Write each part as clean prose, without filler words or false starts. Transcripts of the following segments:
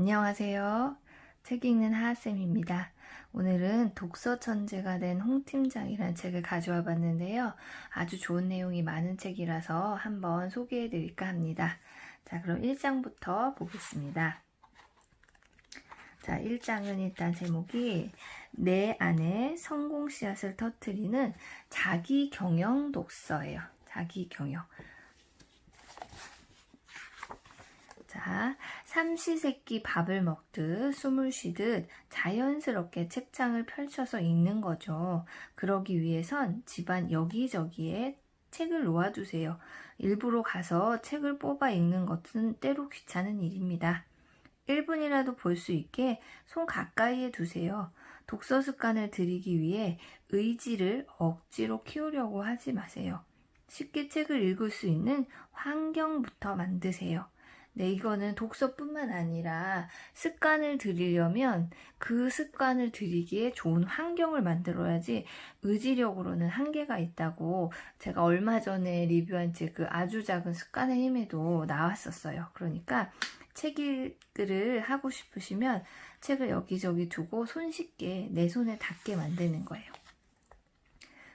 안녕하세요. 책 읽는 하하쌤입니다. 오늘은 독서 천재가 된 홍팀장이라는 책을 가져와 봤는데요. 아주 좋은 내용이 많은 책이라서 한번 소개해 드릴까 합니다. 자, 그럼 1장부터 보겠습니다. 자, 1장은 일단 제목이 내 안에 성공 씨앗을 터뜨리는 자기 경영 독서예요. 자기 경영. 자, 삼시세끼 밥을 먹듯 숨을 쉬듯 자연스럽게 책장을 펼쳐서 읽는 거죠. 그러기 위해선 집안 여기저기에 책을 놓아두세요. 일부러 가서 책을 뽑아 읽는 것은 때로 귀찮은 일입니다. 1분이라도 볼 수 있게 손 가까이에 두세요. 독서 습관을 들이기 위해 의지를 억지로 키우려고 하지 마세요. 쉽게 책을 읽을 수 있는 환경부터 만드세요. 네, 이거는 독서뿐만 아니라 습관을 들이려면 그 습관을 들이기에 좋은 환경을 만들어야지 의지력으로는 한계가 있다고 제가 얼마 전에 리뷰한 책 그 아주 작은 습관의 힘에도 나왔었어요. 그러니까 책 읽기를 하고 싶으시면 책을 여기저기 두고 손쉽게 내 손에 닿게 만드는 거예요.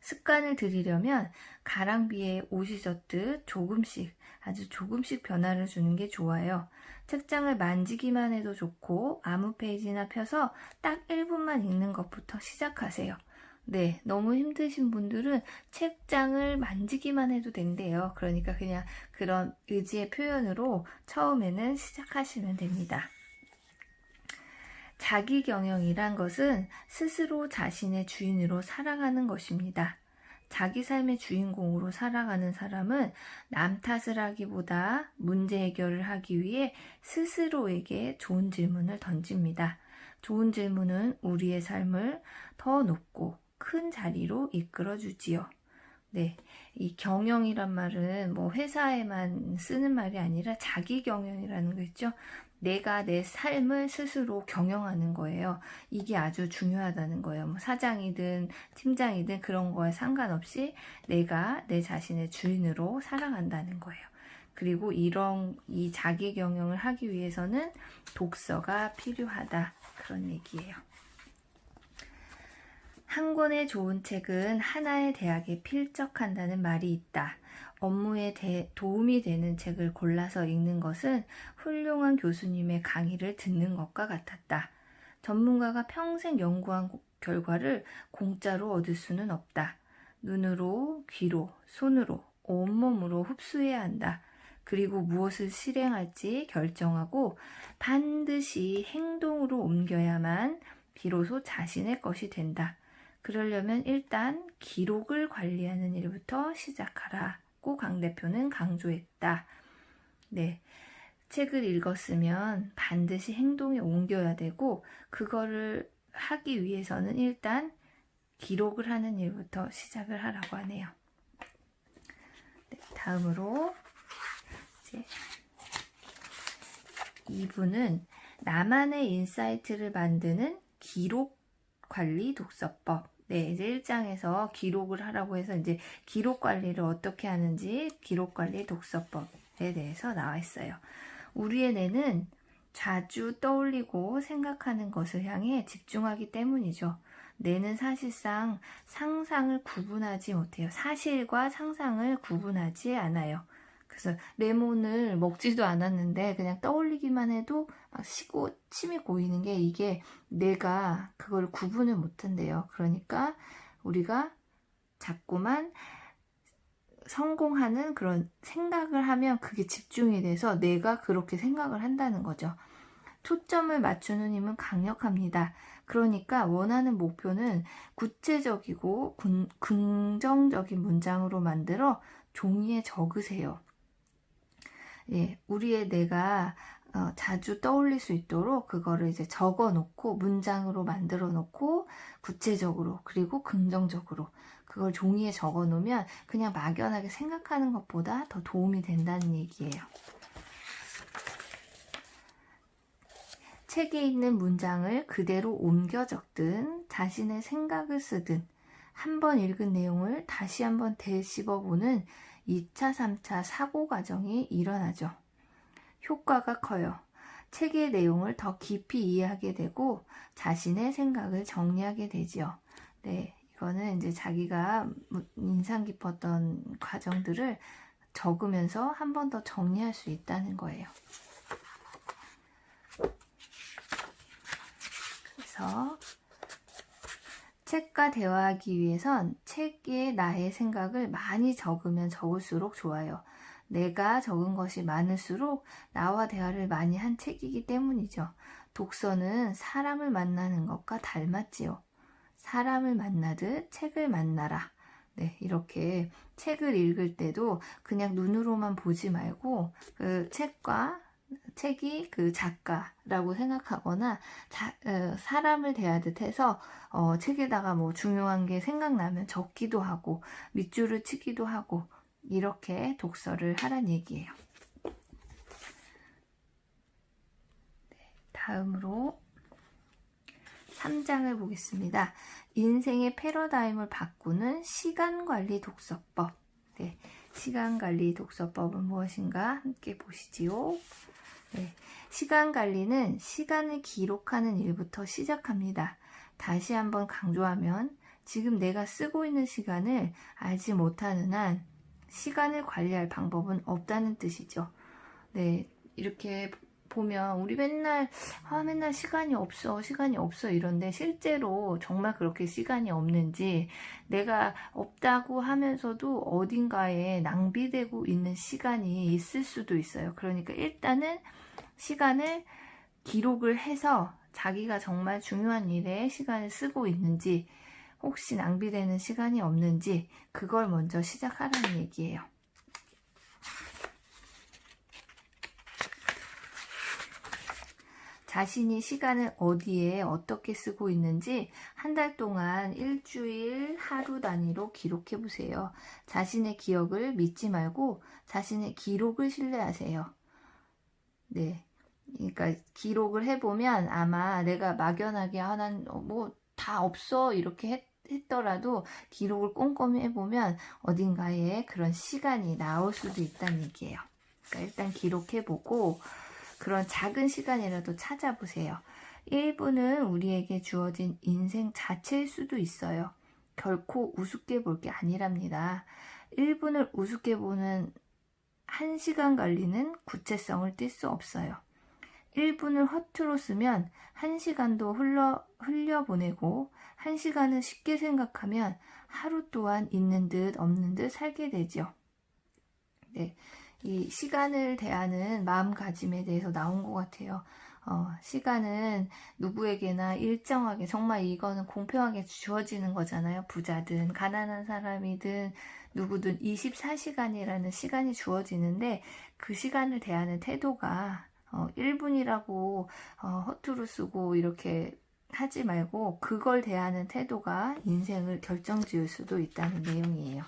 습관을 들이려면 가랑비에 옷이 젖듯 조금씩 아주 조금씩 변화를 주는 게 좋아요. 책장을 만지기만 해도 좋고 아무 페이지나 펴서 딱 1분만 읽는 것부터 시작하세요. 네, 너무 힘드신 분들은 책장을 만지기만 해도 된대요. 그러니까 그냥 그런 의지의 표현으로 처음에는 시작하시면 됩니다. 자기 경영이란 것은 스스로 자신의 주인으로 살아가는 것입니다. 자기 삶의 주인공으로 살아가는 사람은 남 탓을 하기보다 문제 해결을 하기 위해 스스로에게 좋은 질문을 던집니다. 좋은 질문은 우리의 삶을 더 높고 큰 자리로 이끌어주지요. 네, 이 경영이란 말은 뭐 회사에만 쓰는 말이 아니라 자기 경영이라는 거 있죠. 내가 내 삶을 스스로 경영하는 거예요. 이게 아주 중요하다는 거예요. 뭐 사장이든 팀장이든 그런 거에 상관없이 내가 내 자신의 주인으로 살아간다는 거예요. 그리고 이 자기 경영을 하기 위해서는 독서가 필요하다. 그런 얘기예요. 한 권의 좋은 책은 하나의 대학에 필적한다는 말이 있다. 업무에 도움이 되는 책을 골라서 읽는 것은 훌륭한 교수님의 강의를 듣는 것과 같았다. 전문가가 평생 연구한 결과를 공짜로 얻을 수는 없다. 눈으로, 귀로, 손으로, 온몸으로 흡수해야 한다. 그리고 무엇을 실행할지 결정하고 반드시 행동으로 옮겨야만 비로소 자신의 것이 된다. 그러려면 일단 기록을 관리하는 일부터 시작하라고 강 대표는 강조했다. 네, 책을 읽었으면 반드시 행동에 옮겨야 되고 그거를 하기 위해서는 일단 기록을 하는 일부터 시작을 하라고 하네요. 네, 다음으로 이제 2부는 나만의 인사이트를 만드는 기록 관리 독서법. 네, 이제 1장에서 기록을 하라고 해서 이제 기록 관리를 어떻게 하는지 기록 관리 독서법에 대해서 나와 있어요. 우리의 뇌는 자주 떠올리고 생각하는 것을 향해 집중하기 때문이죠. 뇌는 사실상 상상을 구분하지 못해요. 사실과 상상을 구분하지 않아요. 그래서 레몬을 먹지도 않았는데 그냥 떠올리기만 해도 막 침이 고이는 게 이게 내가 그걸 구분을 못한대요. 그러니까 우리가 자꾸만 성공하는 그런 생각을 하면 그게 집중이 돼서 내가 그렇게 생각을 한다는 거죠. 초점을 맞추는 힘은 강력합니다. 그러니까 원하는 목표는 구체적이고 긍정적인 문장으로 만들어 종이에 적으세요. 예, 우리의 뇌가 자주 떠올릴 수 있도록 그거를 이제 적어 놓고 문장으로 만들어 놓고 구체적으로 그리고 긍정적으로 그걸 종이에 적어 놓으면 그냥 막연하게 생각하는 것보다 더 도움이 된다는 얘기예요. 책에 있는 문장을 그대로 옮겨 적든 자신의 생각을 쓰든 한번 읽은 내용을 다시 한번 되씹어보는 2차, 3차 사고 과정이 일어나죠. 효과가 커요. 책의 내용을 더 깊이 이해하게 되고 자신의 생각을 정리하게 되지요. 네, 이거는 이제 자기가 인상 깊었던 과정들을 적으면서 한 번 더 정리할 수 있다는 거예요. 그래서 책과 대화하기 위해선 책에 나의 생각을 많이 적으면 적을수록 좋아요. 내가 적은 것이 많을수록 나와 대화를 많이 한 책이기 때문이죠. 독서는 사람을 만나는 것과 닮았지요. 사람을 만나듯 책을 만나라. 네, 이렇게 책을 읽을 때도 그냥 눈으로만 보지 말고 그 책이 그 작가라고 생각하거나 사람을 대하듯 해서 책에다가 뭐 중요한 게 생각나면 적기도 하고 밑줄을 치기도 하고 이렇게 독서를 하란 얘기예요. 네, 다음으로 3장을 보겠습니다. 인생의 패러다임을 바꾸는 시간관리 독서법. 네, 시간관리 독서법은 무엇인가 함께 보시지요. 네, 시간관리는 시간을 기록하는 일부터 시작합니다. 다시 한번 강조하면 지금 내가 쓰고 있는 시간을 알지 못하는 한 시간을 관리할 방법은 없다는 뜻이죠. 네, 이렇게 보면 우리 맨날 시간이 없어 이런데 실제로 정말 그렇게 시간이 없는지 내가 없다고 하면서도 어딘가에 낭비되고 있는 시간이 있을 수도 있어요. 그러니까 일단은 시간을 기록을 해서 자기가 정말 중요한 일에 시간을 쓰고 있는지 혹시 낭비되는 시간이 없는지 그걸 먼저 시작하라는 얘기예요. 자신이 시간을 어디에 어떻게 쓰고 있는지 한 달 동안 일주일 하루 단위로 기록해 보세요. 자신의 기억을 믿지 말고 자신의 기록을 신뢰하세요. 네, 그러니까 기록을 해보면 아마 내가 막연하게 다 없어 이렇게 했더라도 기록을 꼼꼼히 해보면 어딘가에 그런 시간이 나올 수도 있다는 얘기예요. 그러니까 일단 기록해보고 그런 작은 시간이라도 찾아보세요. 1분은 우리에게 주어진 인생 자체일 수도 있어요. 결코 우습게 볼 게 아니랍니다. 1분을 우습게 보는 1시간 관리는 구체성을 띌 수 없어요. 1분을 허투루 쓰면 1시간도 흘려보내고 1시간을 쉽게 생각하면 하루 또한 있는 듯 없는 듯 살게 되죠. 네, 이 시간을 대하는 마음가짐에 대해서 나온 것 같아요. 시간은 누구에게나 일정하게 정말 이거는 공평하게 주어지는 거잖아요. 부자든 가난한 사람이든 누구든 24시간이라는 시간이 주어지는데 그 시간을 대하는 태도가 1분이라고 허투루 쓰고 이렇게 하지 말고 그걸 대하는 태도가 인생을 결정지을 수도 있다는 내용이에요.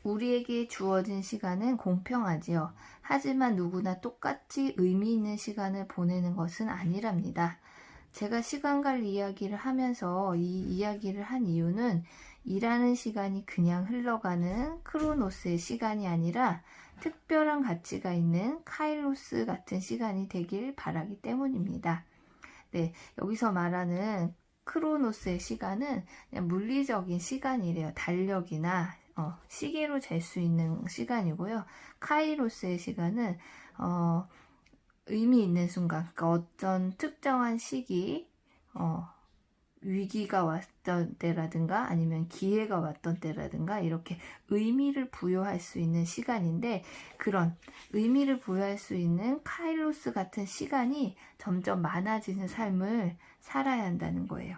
우리에게 주어진 시간은 공평하지요. 하지만 누구나 똑같이 의미 있는 시간을 보내는 것은 아니랍니다. 제가 시간관리 이야기를 하면서 이 이야기를 한 이유는 일하는 시간이 그냥 흘러가는 크로노스의 시간이 아니라 특별한 가치가 있는 카이로스 같은 시간이 되길 바라기 때문입니다. 네, 여기서 말하는 크로노스의 시간은 그냥 물리적인 시간이래요. 달력이나 시계로 잴 수 있는 시간이고요. 카이로스의 시간은 의미 있는 순간, 그러니까 어떤 특정한 시기, 위기가 왔던 때라든가 아니면 기회가 왔던 때라든가 이렇게 의미를 부여할 수 있는 시간인데 그런 의미를 부여할 수 있는 카이로스 같은 시간이 점점 많아지는 삶을 살아야 한다는 거예요.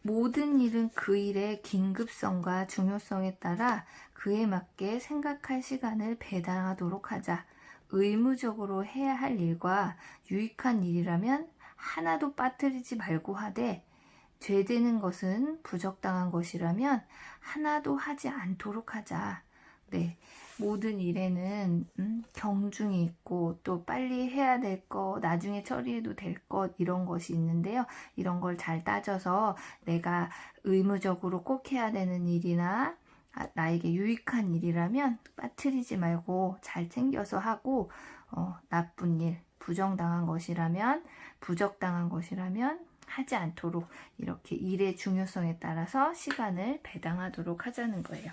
모든 일은 그 일의 긴급성과 중요성에 따라 그에 맞게 생각할 시간을 배당하도록 하자. 의무적으로 해야 할 일과 유익한 일이라면 하나도 빠뜨리지 말고 하되 죄되는 것은 부적당한 것이라면 하나도 하지 않도록 하자. 네, 모든 일에는 경중이 있고 또 빨리 해야 될 것, 나중에 처리해도 될 것 이런 것이 있는데요. 이런 걸 잘 따져서 내가 의무적으로 꼭 해야 되는 일이나 나에게 유익한 일이라면 빠뜨리지 말고 잘 챙겨서 하고, 나쁜 일, 부정당한 것이라면, 부적당한 것이라면 하지 않도록 이렇게 일의 중요성에 따라서 시간을 배당하도록 하자는 거예요.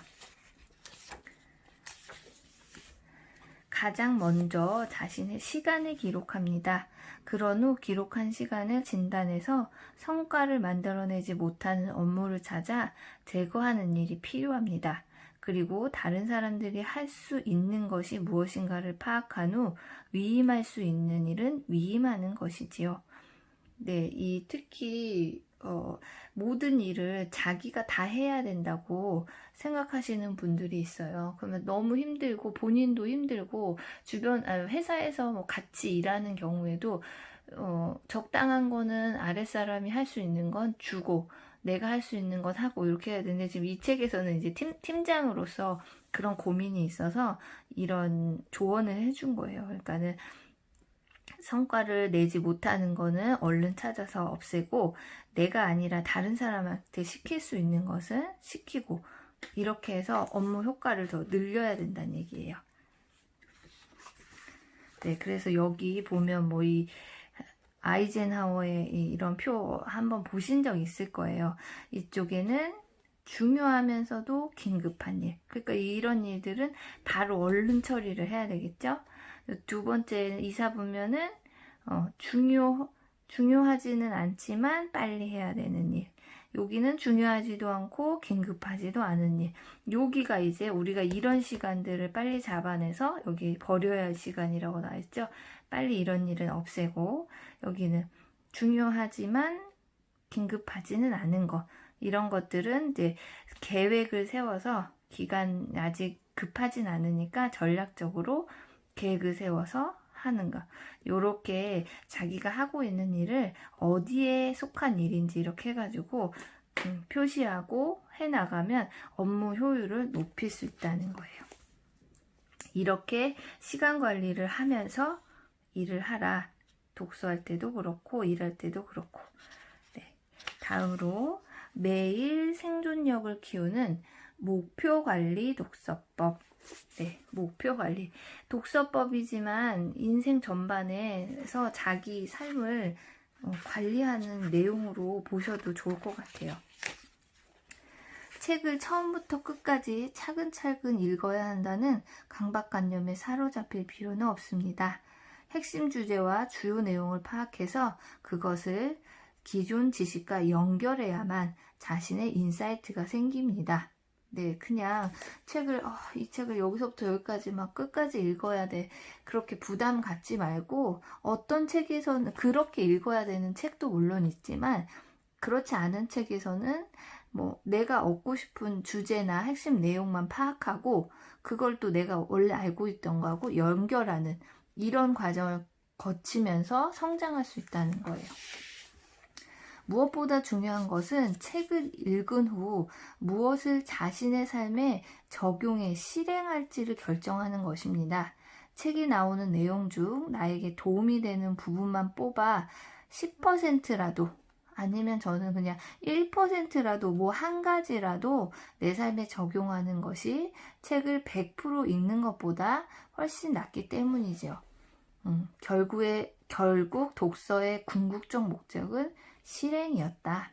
가장 먼저 자신의 시간을 기록합니다. 그런 후 기록한 시간을 진단해서 성과를 만들어내지 못하는 업무를 찾아 제거하는 일이 필요합니다. 그리고 다른 사람들이 할 수 있는 것이 무엇인가를 파악한 후 위임할 수 있는 일은 위임하는 것이지요. 네, 특히 모든 일을 자기가 다 해야 된다고 생각하시는 분들이 있어요. 그러면 너무 힘들고 본인도 힘들고 회사에서 뭐 같이 일하는 경우에도 적당한 거는 아랫사람이 할 수 있는 건 주고 내가 할 수 있는 건 하고 이렇게 해야 되는데, 지금 이 책에서는 이제 팀장으로서 그런 고민이 있어서 이런 조언을 해준 거예요. 그러니까는 성과를 내지 못하는 거는 얼른 찾아서 없애고, 내가 아니라 다른 사람한테 시킬 수 있는 것은 시키고, 이렇게 해서 업무 효과를 더 늘려야 된다는 얘기예요. 네, 그래서 여기 보면 뭐 이 아이젠하워의 이런 표 한번 보신 적 있을 거예요. 이쪽에는 중요하면서도 긴급한 일. 그러니까 이런 일들은 바로 얼른 처리를 해야 되겠죠. 두 번째 이사 보면은 중요하지는 않지만 빨리 해야 되는 일. 여기는 중요하지도 않고 긴급하지도 않은 일. 여기가 이제 우리가 이런 시간들을 빨리 잡아내서 여기 버려야 할 시간이라고 나와있죠. 빨리 이런 일은 없애고, 여기는 중요하지만 긴급하지는 않은 것. 이런 것들은 이제 계획을 세워서, 기간 아직 급하진 않으니까 전략적으로 계획을 세워서 하는 것. 요렇게 자기가 하고 있는 일을 어디에 속한 일인지 이렇게 해가지고 표시하고 해나가면 업무 효율을 높일 수 있다는 거예요. 이렇게 시간 관리를 하면서 일을 하라. 독서할 때도 그렇고 일할 때도 그렇고. 네. 다음으로 매일 생존력을 키우는 목표관리 독서법. 네, 목표관리. 독서법이지만 인생 전반에서 자기 삶을 관리하는 내용으로 보셔도 좋을 것 같아요. 책을 처음부터 끝까지 차근차근 읽어야 한다는 강박관념에 사로잡힐 필요는 없습니다. 핵심 주제와 주요 내용을 파악해서 그것을 기존 지식과 연결해야만 자신의 인사이트가 생깁니다. 네, 그냥 이 책을 여기서부터 여기까지 막 끝까지 읽어야 돼. 그렇게 부담 갖지 말고, 어떤 책에서는 그렇게 읽어야 되는 책도 물론 있지만, 그렇지 않은 책에서는 뭐 내가 얻고 싶은 주제나 핵심 내용만 파악하고, 그걸 또 내가 원래 알고 있던 거하고 연결하는 이런 과정을 거치면서 성장할 수 있다는 거예요. 무엇보다 중요한 것은 책을 읽은 후 무엇을 자신의 삶에 적용해 실행할지를 결정하는 것입니다. 책이 나오는 내용 중 나에게 도움이 되는 부분만 뽑아 10%라도, 아니면 저는 그냥 1%라도 뭐 한 가지라도 내 삶에 적용하는 것이 책을 100% 읽는 것보다 훨씬 낫기 때문이죠. 결국 독서의 궁극적 목적은 실행이었다.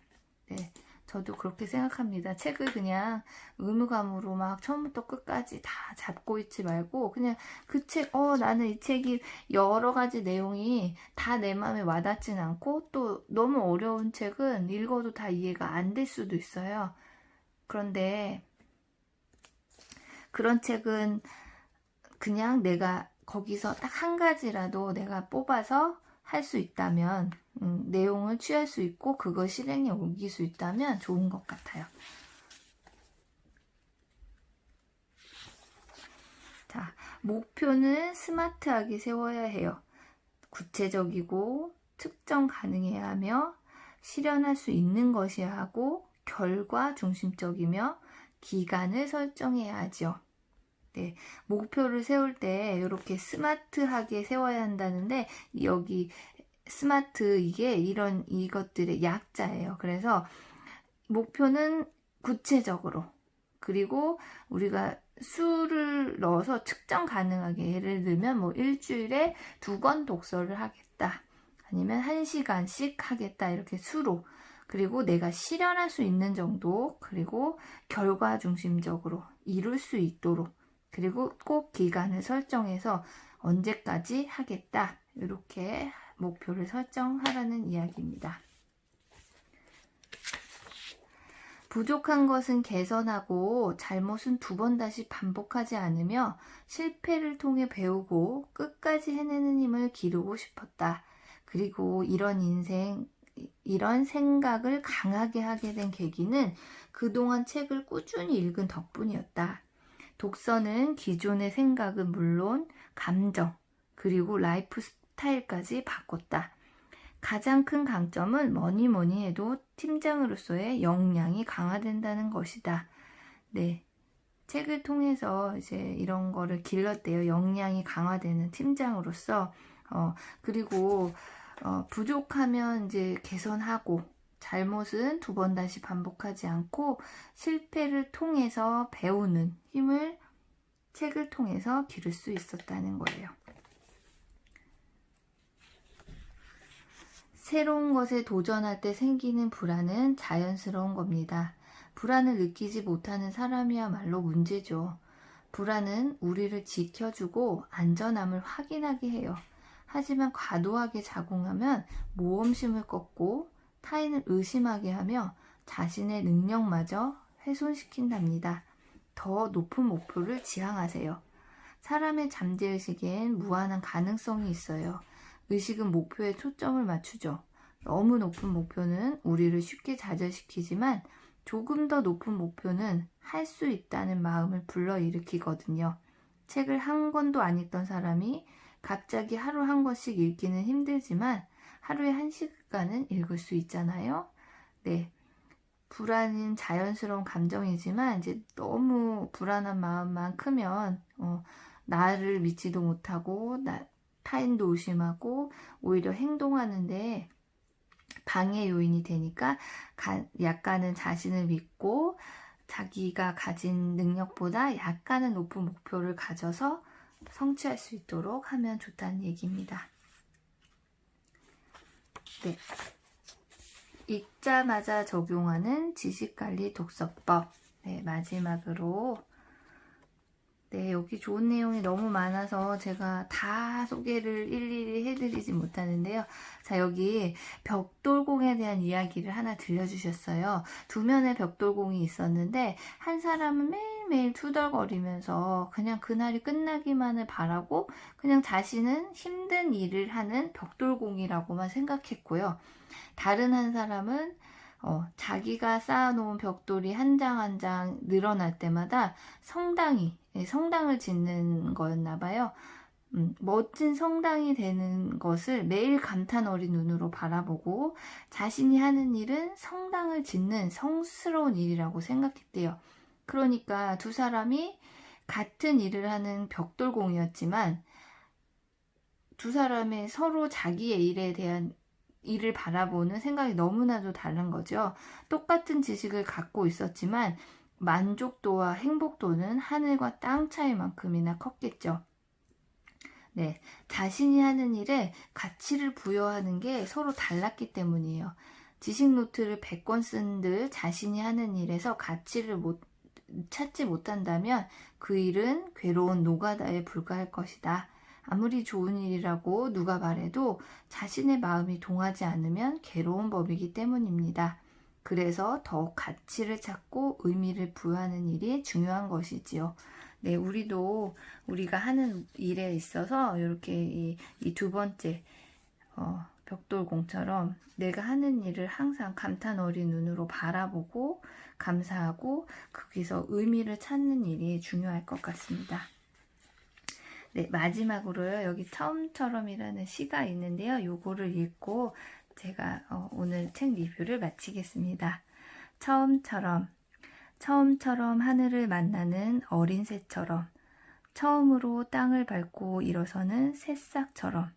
네, 저도 그렇게 생각합니다. 책을 그냥 의무감으로 막 처음부터 끝까지 다 잡고 있지 말고, 그냥 그 책, 나는 이 책이 여러 가지 내용이 다 내 마음에 와닿진 않고, 또 너무 어려운 책은 읽어도 다 이해가 안 될 수도 있어요. 그런데 그런 책은 그냥 내가 거기서 딱 한 가지라도 내가 뽑아서 할 수 있다면, 내용을 취할 수 있고 그걸 실행에 옮길 수 있다면 좋은 것 같아요. 자, 목표는 스마트하게 세워야 해요. 구체적이고 측정 가능해야 하며 실현할 수 있는 것이어야 하고 결과 중심적이며 기간을 설정해야 하죠. 네, 목표를 세울 때 이렇게 스마트하게 세워야 한다는데, 여기 스마트, 이게 이것들의 약자예요. 그래서 목표는 구체적으로, 그리고 우리가 수를 넣어서 측정 가능하게, 예를 들면 뭐 일주일에 2권 독서를 하겠다, 아니면 1시간씩 하겠다, 이렇게 수로, 그리고 내가 실현할 수 있는 정도, 그리고 결과 중심적으로 이룰 수 있도록, 그리고 꼭 기간을 설정해서 언제까지 하겠다, 이렇게 목표를 설정하라는 이야기입니다. 부족한 것은 개선하고 잘못은 2번 다시 반복하지 않으며 실패를 통해 배우고 끝까지 해내는 힘을 기르고 싶었다. 그리고 이런 생각을 강하게 하게 된 계기는 그동안 책을 꾸준히 읽은 덕분이었다. 독서는 기존의 생각은 물론 감정, 그리고 라이프 스타일까지 바꿨다. 가장 큰 강점은 뭐니 해도 팀장으로서의 역량이 강화된다는 것이다. 네. 책을 통해서 이제 이런 거를 길렀대요. 역량이 강화되는 팀장으로서. 그리고, 부족하면 이제 개선하고, 잘못은 2번 다시 반복하지 않고, 실패를 통해서 배우는 힘을 책을 통해서 기를 수 있었다는 거예요. 새로운 것에 도전할 때 생기는 불안은 자연스러운 겁니다. 불안을 느끼지 못하는 사람이야말로 문제죠. 불안은 우리를 지켜주고 안전함을 확인하게 해요. 하지만 과도하게 자궁하면 모험심을 꺾고 타인을 의심하게 하며 자신의 능력마저 훼손시킨답니다. 더 높은 목표를 지향하세요. 사람의 잠재의식엔 무한한 가능성이 있어요. 의식은 목표에 초점을 맞추죠. 너무 높은 목표는 우리를 쉽게 좌절시키지만 조금 더 높은 목표는 할 수 있다는 마음을 불러일으키거든요. 책을 한 권도 안 읽던 사람이 갑자기 하루 한 권씩 읽기는 힘들지만 하루에 1시간은 읽을 수 있잖아요. 네. 불안은 자연스러운 감정이지만 이제 너무 불안한 마음만 크면 나를 믿지도 못하고 타인도 의심하고 오히려 행동하는데 방해 요인이 되니까 약간은 자신을 믿고 자기가 가진 능력보다 약간은 높은 목표를 가져서 성취할 수 있도록 하면 좋다는 얘기입니다. 네. 읽자마자 적용하는 지식관리 독서법. 네, 마지막으로 네, 여기 좋은 내용이 너무 많아서 제가 다 소개를 일일이 해드리지 못하는데요. 자, 여기 벽돌공에 대한 이야기를 하나 들려주셨어요. 2면의 벽돌공이 있었는데 한 사람은 매일매일 투덜거리면서 그냥 그날이 끝나기만을 바라고 그냥 자신은 힘든 일을 하는 벽돌공이라고만 생각했고요. 다른 한 사람은 자기가 쌓아놓은 벽돌이 한 장 한 장 늘어날 때마다 성당을 짓는 거였나 봐요. 멋진 성당이 되는 것을 매일 감탄 어린 눈으로 바라보고 자신이 하는 일은 성당을 짓는 성스러운 일이라고 생각했대요. 그러니까 2 사람이 같은 일을 하는 벽돌공이었지만 2 사람의 서로 자기의 일에 대한 일을 바라보는 생각이 너무나도 다른 거죠. 똑같은 지식을 갖고 있었지만 만족도와 행복도는 하늘과 땅 차이만큼이나 컸겠죠. 네, 자신이 하는 일에 가치를 부여하는 게 서로 달랐기 때문이에요. 지식 노트를 100권 쓴들 자신이 하는 일에서 가치를 찾지 못한다면 그 일은 괴로운 노가다에 불과할 것이다. 아무리 좋은 일이라고 누가 말해도 자신의 마음이 동하지 않으면 괴로운 법이기 때문입니다. 그래서 더욱 가치를 찾고 의미를 부여하는 일이 중요한 것이지요. 네, 우리도 우리가 하는 일에 있어서 이렇게 이 2번째 벽돌공처럼 내가 하는 일을 항상 감탄 어린 눈으로 바라보고 감사하고 거기서 의미를 찾는 일이 중요할 것 같습니다. 네, 마지막으로요. 여기 처음처럼이라는 시가 있는데요. 요거를 읽고 제가 오늘 책 리뷰를 마치겠습니다. 처음처럼 하늘을 만나는 어린 새처럼 처음으로 땅을 밟고 일어서는 새싹처럼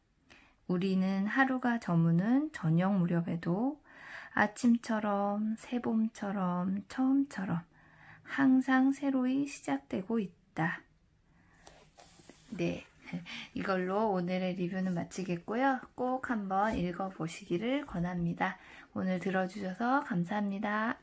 우리는 하루가 저무는 저녁 무렵에도 아침처럼 새봄처럼 처음처럼 항상 새로이 시작되고 있다. 네, 이걸로 오늘의 리뷰는 마치겠고요. 꼭 한번 읽어보시기를 권합니다. 오늘 들어주셔서 감사합니다.